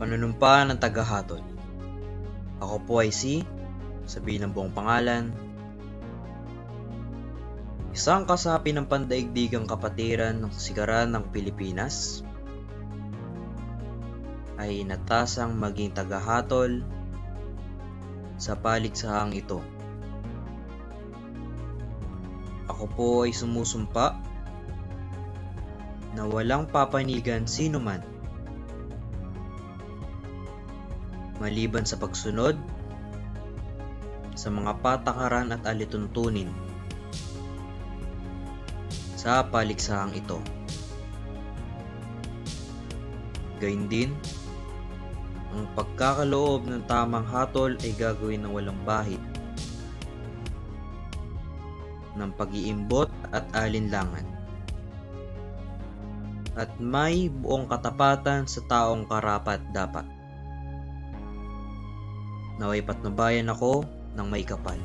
Panunumpa ng tagahatol. Ako po ay sabihin ng buong pangalan, isang kasapi ng pandaigdigang kapatiran ng sigaran ng Pilipinas, ay natasang maging tagahatol sa paliksahang ito. Ako po ay sumusumpa na walang papanigan sino man maliban sa pagsunod sa mga patakaran at alituntunin sa paliksahang ito. Gayun din, ang pagkakaloob ng tamang hatol ay gagawin ng walang bahid, ng pag-iimbot at alinlangan, at may buong katapatan sa taong karapat-dapat. Naway patnubayan ako ng may kapal.